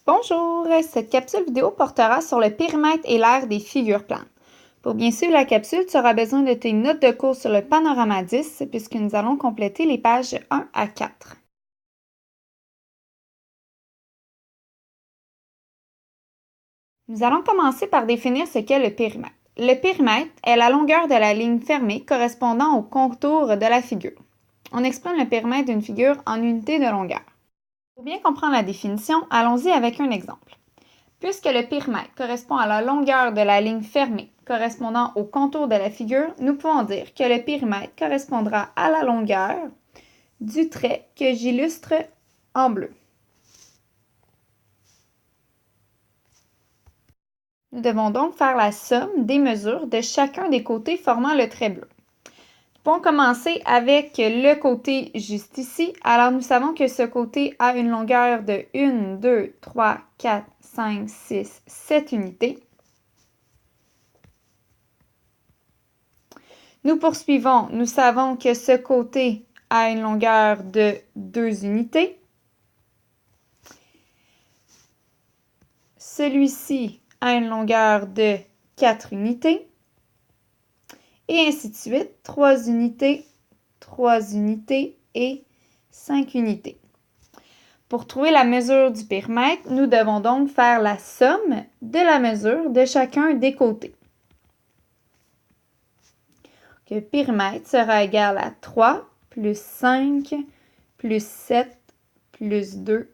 Bonjour! Cette capsule vidéo portera sur le périmètre et l'aire des figures planes. Pour bien suivre la capsule, tu auras besoin de tes notes de cours sur le panorama 10 puisque nous allons compléter les pages 1 à 4. Nous allons commencer par définir ce qu'est le périmètre. Le périmètre est la longueur de la ligne fermée correspondant au contour de la figure. On exprime le périmètre d'une figure en unités de longueur. Pour bien comprendre la définition, allons-y avec un exemple. Puisque le périmètre correspond à la longueur de la ligne fermée correspondant au contour de la figure, nous pouvons dire que le périmètre correspondra à la longueur du trait que j'illustre en bleu. Nous devons donc faire la somme des mesures de chacun des côtés formant le trait bleu. Nous pouvons commencer avec le côté juste ici. Alors, nous savons que ce côté a une longueur de 1, 2, 3, 4, 5, 6, 7 unités. Nous poursuivons. Nous savons que ce côté a une longueur de 2 unités. Celui-ci a une longueur de 4 unités. Et ainsi de suite. 3 unités, 3 unités et 5 unités. Pour trouver la mesure du périmètre, nous devons donc faire la somme de la mesure de chacun des côtés. Le périmètre sera égal à 3 plus 5 plus 7 plus 2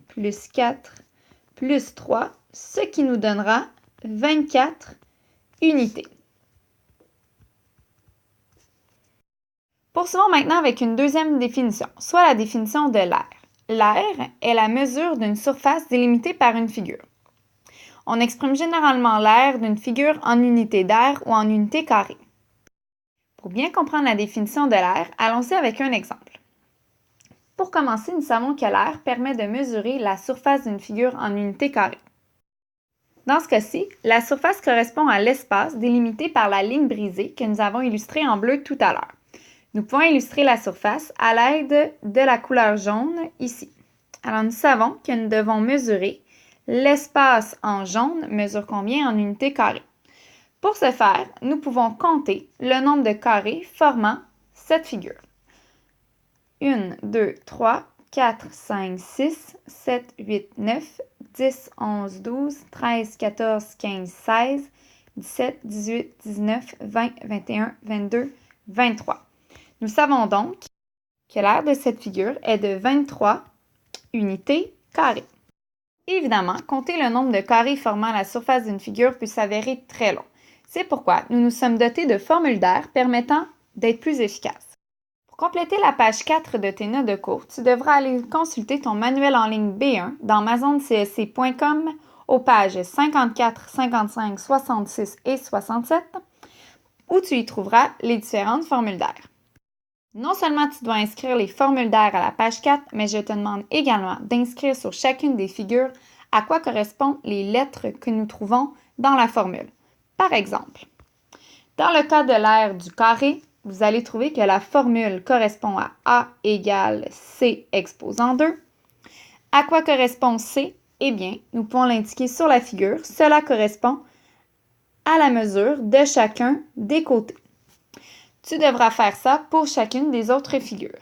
plus 4 plus 3, ce qui nous donnera 24 unités. Poursuivons maintenant avec une deuxième définition, soit la définition de l'aire. L'aire est la mesure d'une surface délimitée par une figure. On exprime généralement l'aire d'une figure en unité d'aire ou en unité carrée. Pour bien comprendre la définition de l'aire, allons-y avec un exemple. Pour commencer, nous savons que l'aire permet de mesurer la surface d'une figure en unité carrée. Dans ce cas-ci, la surface correspond à l'espace délimité par la ligne brisée que nous avons illustrée en bleu tout à l'heure. Nous pouvons illustrer la surface à l'aide de la couleur jaune ici. Alors, nous savons que nous devons mesurer l'espace en jaune mesure combien en unités carrées. Pour ce faire, nous pouvons compter le nombre de carrés formant cette figure. 1, 2, 3, 4, 5, 6, 7, 8, 9, 10, 11, 12, 13, 14, 15, 16, 17, 18, 19, 20, 21, 22, 23. Nous savons donc que l'aire de cette figure est de 23 unités carrées. Évidemment, compter le nombre de carrés formant la surface d'une figure peut s'avérer très long. C'est pourquoi nous nous sommes dotés de formules d'aire permettant d'être plus efficaces. Pour compléter la page 4 de tes notes de cours, tu devras aller consulter ton manuel en ligne B1 dans mazoncsc.com aux pages 54, 55, 66 et 67 où tu y trouveras les différentes formules d'aire. Non seulement tu dois inscrire les formules d'aire à la page 4, mais je te demande également d'inscrire sur chacune des figures à quoi correspondent les lettres que nous trouvons dans la formule. Par exemple, dans le cas de l'aire du carré, vous allez trouver que la formule correspond à A égale C exposant 2. À quoi correspond C? Eh bien, nous pouvons l'indiquer sur la figure. Cela correspond à la mesure de chacun des côtés. Tu devras faire ça pour chacune des autres figures.